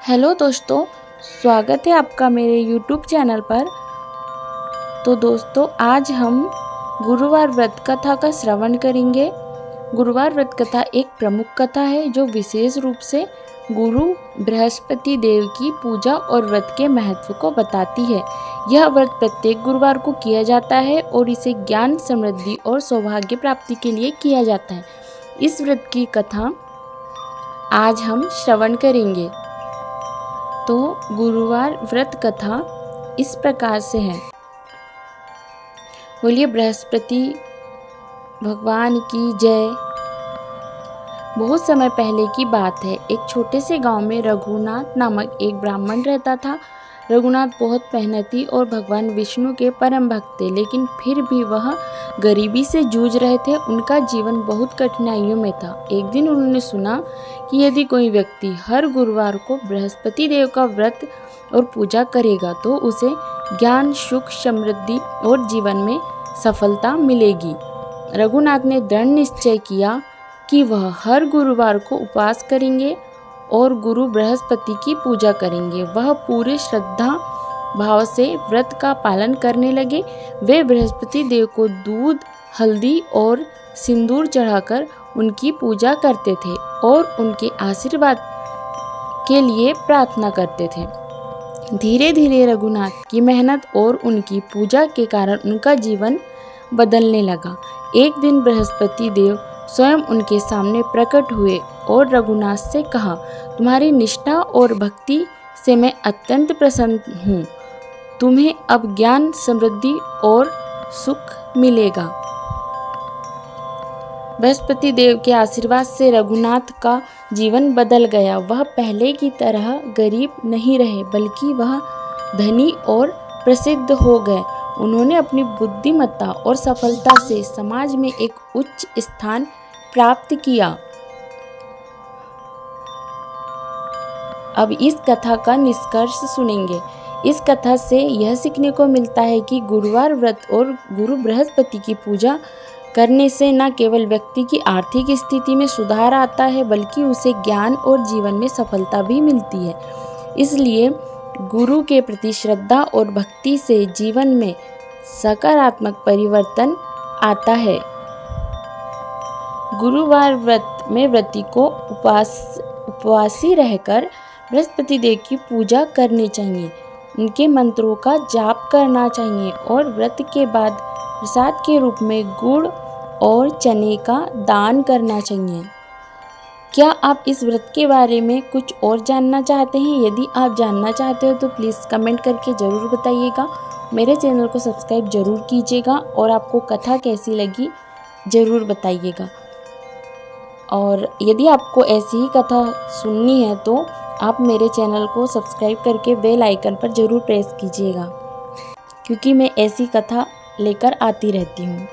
Hello दोस्तों, स्वागत है आपका मेरे YouTube चैनल पर। तो दोस्तों, आज हम गुरुवार व्रत कथा का श्रवण करेंगे। गुरुवार व्रत कथा एक प्रमुख कथा है जो विशेष रूप से गुरु बृहस्पति देव की पूजा और व्रत के महत्व को बताती है। यह व्रत प्रत्येक गुरुवार को किया जाता है और इसे ज्ञान, समृद्धि और सौभाग्य प्राप्ति के लिए किया जाता है। इस व्रत की कथा आज हम श्रवण करेंगे। तो गुरुवार व्रत कथा इस प्रकार से है। बोलिए बृहस्पति भगवान की जय। बहुत समय पहले की बात है। एक छोटे से गांव में रघुनाथ नामक एक ब्राह्मण रहता था। रघुनाथ बहुत मेहनती और भगवान विष्णु के परम भक्त थे, लेकिन फिर भी वह गरीबी से जूझ रहे थे। उनका जीवन बहुत कठिनाइयों में था। एक दिन उन्होंने सुना कि यदि कोई व्यक्ति हर गुरुवार को बृहस्पति देव का व्रत और पूजा करेगा तो उसे ज्ञान, सुख, समृद्धि और जीवन में सफलता मिलेगी। रघुनाथ ने दृढ़ निश्चय किया कि वह हर गुरुवार को उपवास करेंगे और गुरु बृहस्पति की पूजा करेंगे। वह पूरे श्रद्धा भाव से व्रत का पालन करने लगे। वे बृहस्पति देव को दूध, हल्दी और सिंदूर चढ़ाकर उनकी पूजा करते थे और उनके आशीर्वाद के लिए प्रार्थना करते थे। धीरे धीरे रघुनाथ की मेहनत और उनकी पूजा के कारण उनका जीवन बदलने लगा। एक दिन बृहस्पति देव स्वयं उनके सामने प्रकट हुए और रघुनाथ से कहा, तुम्हारी निष्ठा और भक्ति से मैं अत्यंत प्रसन्न हूँ। तुम्हें अब ज्ञान, समृद्धि और सुख मिलेगा। बृहस्पति देव के आशीर्वाद से रघुनाथ का जीवन बदल गया। वह पहले की तरह गरीब नहीं रहे, बल्कि वह धनी और प्रसिद्ध हो गए। उन्होंने अपनी बुद्धिमत्ता और सफलता से समाज में एक उच्च स्थान प्राप्त किया। अब इस कथा का निष्कर्ष सुनेंगे। इस कथा से यह सीखने को मिलता है कि गुरुवार व्रत और गुरु बृहस्पति की पूजा करने से न केवल व्यक्ति की आर्थिक स्थिति में सुधार आता है, बल्कि उसे ज्ञान और जीवन में सफलता भी मिलती है। इसलिए गुरु के प्रति श्रद्धा और भक्ति से जीवन में सकारात्मक परिवर्तन आता है। गुरुवार व्रत में व्रती को उपवासी रहकर बृहस्पति देव की पूजा करनी चाहिए। उनके मंत्रों का जाप करना चाहिए और व्रत के बाद प्रसाद के रूप में गुड़ और चने का दान करना चाहिए। क्या आप इस व्रत के बारे में कुछ और जानना चाहते हैं? यदि आप जानना चाहते हो तो प्लीज़ कमेंट करके ज़रूर बताइएगा। मेरे चैनल को सब्सक्राइब ज़रूर कीजिएगा और आपको कथा कैसी लगी ज़रूर बताइएगा। और यदि आपको ऐसी ही कथा सुननी है तो आप मेरे चैनल को सब्सक्राइब करके बेल आइकन पर ज़रूर प्रेस कीजिएगा, क्योंकि मैं ऐसी कथा लेकर आती रहती हूँ।